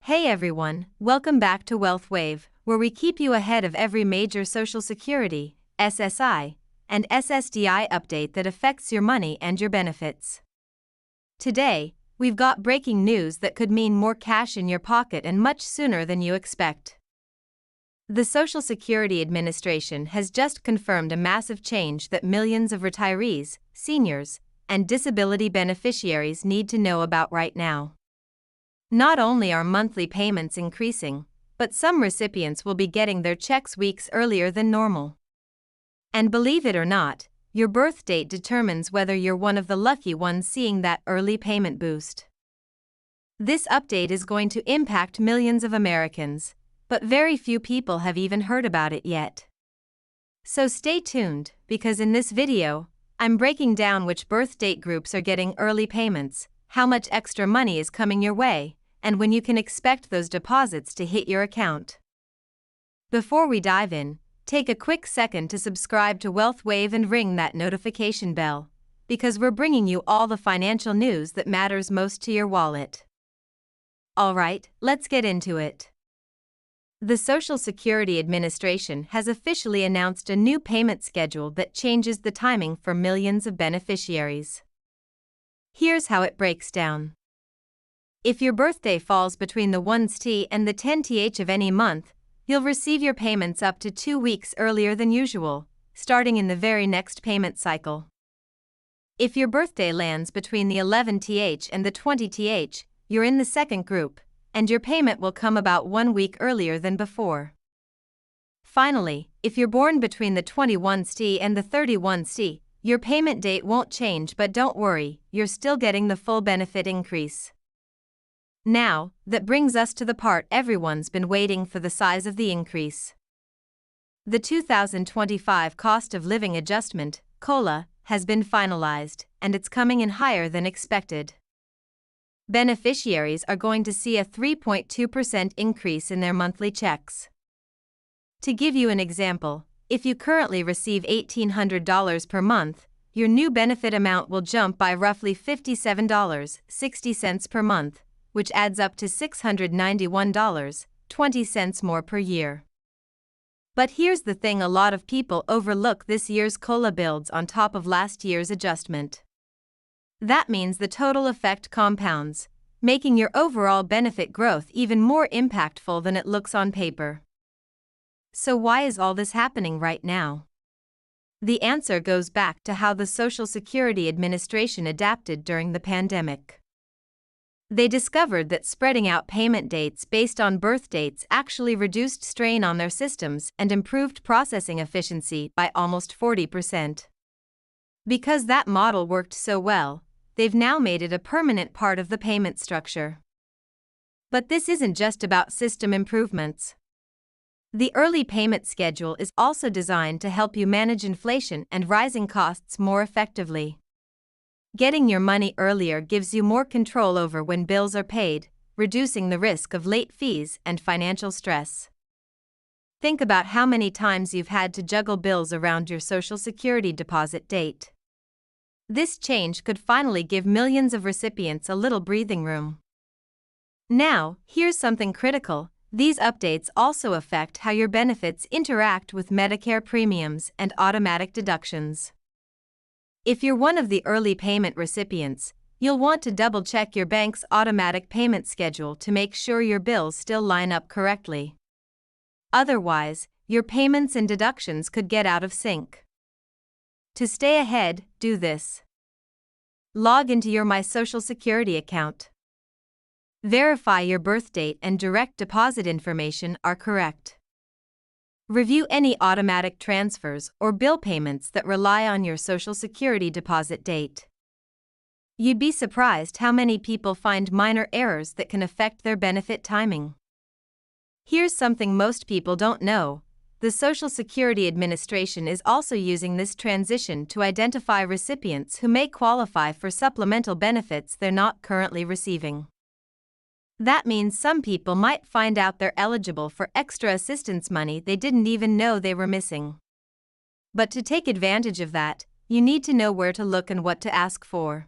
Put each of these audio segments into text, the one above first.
Hey everyone, welcome back to Wealth Wave, where we keep you ahead of every major Social Security, SSI, and SSDI update that affects your money and your benefits. Today, we've got breaking news that could mean more cash in your pocket and much sooner than you expect. The Social Security Administration has just confirmed a massive change that millions of retirees, seniors, and disability beneficiaries need to know about right now. Not only are monthly payments increasing, but some recipients will be getting their checks weeks earlier than normal. And believe it or not, your birth date determines whether you're one of the lucky ones seeing that early payment boost. This update is going to impact millions of Americans, but very few people have even heard about it yet. So stay tuned, because in this video, I'm breaking down which birth date groups are getting early payments, how much extra money is coming your way, and when you can expect those deposits to hit your account. Before we dive in, take a quick second to subscribe to Wealth Wave and ring that notification bell, because we're bringing you all the financial news that matters most to your wallet. Alright, let's get into it. The Social Security Administration has officially announced a new payment schedule that changes the timing for millions of beneficiaries. Here's how it breaks down. If your birthday falls between the 1st and the 10th of any month, you'll receive your payments up to 2 weeks earlier than usual, starting in the very next payment cycle. If your birthday lands between the 11th and the 20th, you're in the second group, and your payment will come about 1 week earlier than before. Finally, if you're born between the 21st and the 31st, your payment date won't change, but don't worry, you're still getting the full benefit increase. Now, that brings us to the part everyone's been waiting for: the size of the increase. The 2025 Cost of Living Adjustment, COLA, has been finalized, and it's coming in higher than expected. Beneficiaries are going to see a 3.2% increase in their monthly checks. To give you an example, if you currently receive $1,800 per month, your new benefit amount will jump by roughly $57.60 per month, which adds up to $691.20 more per year. But here's the thing: a lot of people overlook this year's COLA builds on top of last year's adjustment. That means the total effect compounds, making your overall benefit growth even more impactful than it looks on paper. So why is all this happening right now? The answer goes back to how the Social Security Administration adapted during the pandemic. They discovered that spreading out payment dates based on birth dates actually reduced strain on their systems and improved processing efficiency by almost 40%. Because that model worked so well, they've now made it a permanent part of the payment structure. But this isn't just about system improvements. The early payment schedule is also designed to help you manage inflation and rising costs more effectively. Getting your money earlier gives you more control over when bills are paid, reducing the risk of late fees and financial stress. Think about how many times you've had to juggle bills around your Social Security deposit date. This change could finally give millions of recipients a little breathing room. Now, here's something critical: these updates also affect how your benefits interact with Medicare premiums and automatic deductions. If you're one of the early payment recipients, you'll want to double-check your bank's automatic payment schedule to make sure your bills still line up correctly. Otherwise, your payments and deductions could get out of sync. To stay ahead, do this. Log into your My Social Security account. Verify your birth date and direct deposit information are correct. Review any automatic transfers or bill payments that rely on your Social Security deposit date. You'd be surprised how many people find minor errors that can affect their benefit timing. Here's something most people don't know: the Social Security Administration is also using this transition to identify recipients who may qualify for supplemental benefits they're not currently receiving. That means some people might find out they're eligible for extra assistance money they didn't even know they were missing. But to take advantage of that, you need to know where to look and what to ask for.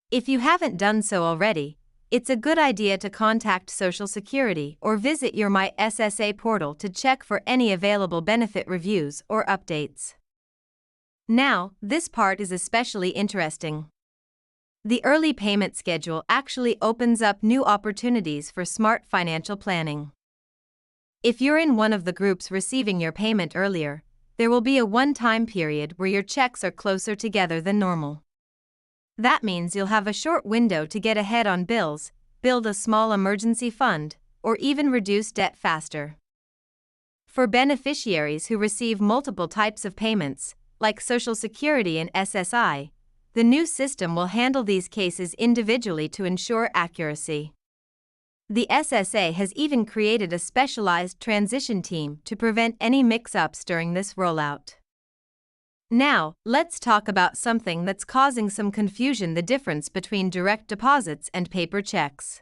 If you haven't done so already, it's a good idea to contact Social Security or visit your My SSA portal to check for any available benefit reviews or updates. Now, this part is especially interesting. The early payment schedule actually opens up new opportunities for smart financial planning. If you're in one of the groups receiving your payment earlier, there will be a one-time period where your checks are closer together than normal. That means you'll have a short window to get ahead on bills, build a small emergency fund, or even reduce debt faster. For beneficiaries who receive multiple types of payments, like Social Security and SSI, the new system will handle these cases individually to ensure accuracy. The SSA has even created a specialized transition team to prevent any mix-ups during this rollout. Now, let's talk about something that's causing some confusion: the difference between direct deposits and paper checks.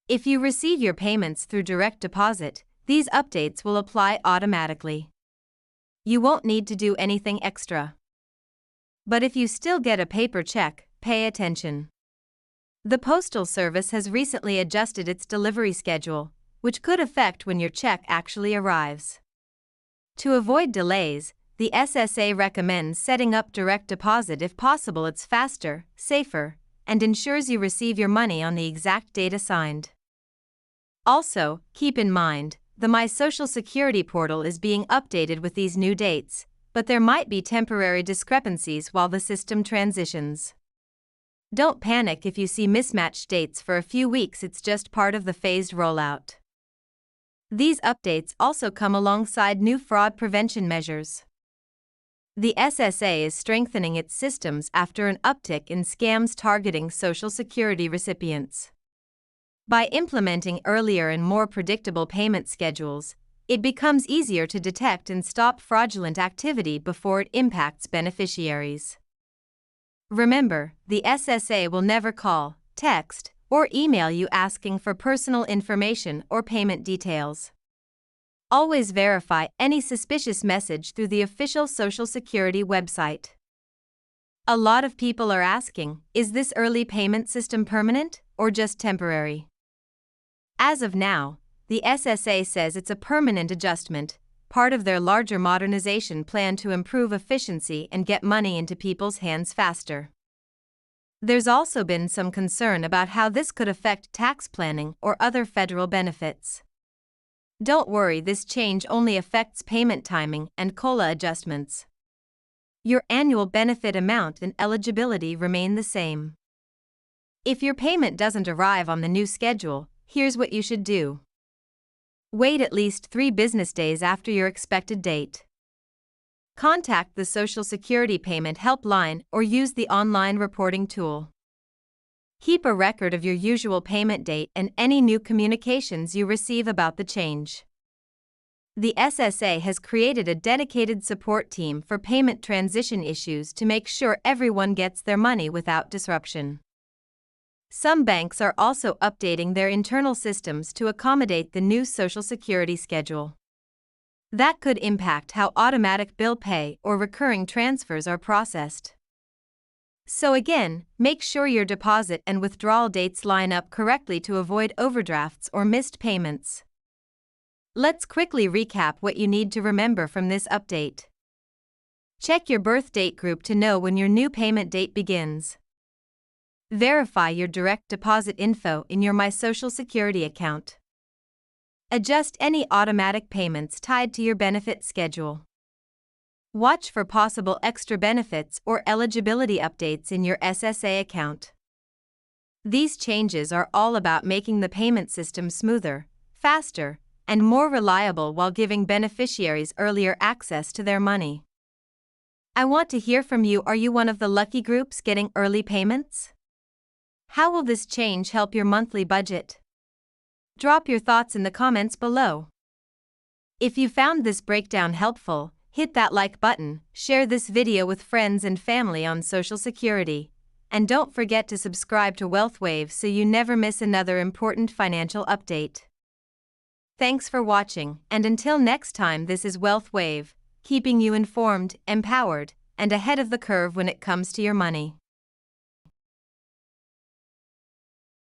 If you receive your payments through direct deposit, these updates will apply automatically. You won't need to do anything extra. But if you still get a paper check, pay attention. The Postal Service has recently adjusted its delivery schedule, which could affect when your check actually arrives. To avoid delays, the SSA recommends setting up direct deposit if possible. It's faster, safer, and ensures you receive your money on the exact date assigned. Also, keep in mind, the My Social Security portal is being updated with these new dates, but there might be temporary discrepancies while the system transitions. Don't panic if you see mismatched dates for a few weeks, it's just part of the phased rollout. These updates also come alongside new fraud prevention measures. The SSA is strengthening its systems after an uptick in scams targeting Social Security recipients. By implementing earlier and more predictable payment schedules, it becomes easier to detect and stop fraudulent activity before it impacts beneficiaries. Remember, the SSA will never call, text, or email you asking for personal information or payment details. Always verify any suspicious message through the official Social Security website. A lot of people are asking, is this early payment system permanent or just temporary? As of now, the SSA says it's a permanent adjustment, part of their larger modernization plan to improve efficiency and get money into people's hands faster. There's also been some concern about how this could affect tax planning or other federal benefits. Don't worry, this change only affects payment timing and COLA adjustments. Your annual benefit amount and eligibility remain the same. If your payment doesn't arrive on the new schedule, here's what you should do. Wait at least 3 business days after your expected date. Contact the Social Security Payment Helpline or use the online reporting tool. Keep a record of your usual payment date and any new communications you receive about the change. The SSA has created a dedicated support team for payment transition issues to make sure everyone gets their money without disruption. Some banks are also updating their internal systems to accommodate the new Social Security schedule. That could impact how automatic bill pay or recurring transfers are processed. So again, make sure your deposit and withdrawal dates line up correctly to avoid overdrafts or missed payments. Let's quickly recap what you need to remember from this update. Check your birth date group to know when your new payment date begins. Verify your direct deposit info in your My Social Security account. Adjust any automatic payments tied to your benefit schedule. Watch for possible extra benefits or eligibility updates in your SSA account. These changes are all about making the payment system smoother, faster, and more reliable while giving beneficiaries earlier access to their money. I want to hear from you. Are you one of the lucky groups getting early payments? How will this change help your monthly budget? Drop your thoughts in the comments below. If you found this breakdown helpful, hit that like button, share this video with friends and family on Social Security, and don't forget to subscribe to WealthWave so you never miss another important financial update. Thanks for watching, and until next time, this is WealthWave, keeping you informed, empowered, and ahead of the curve when it comes to your money.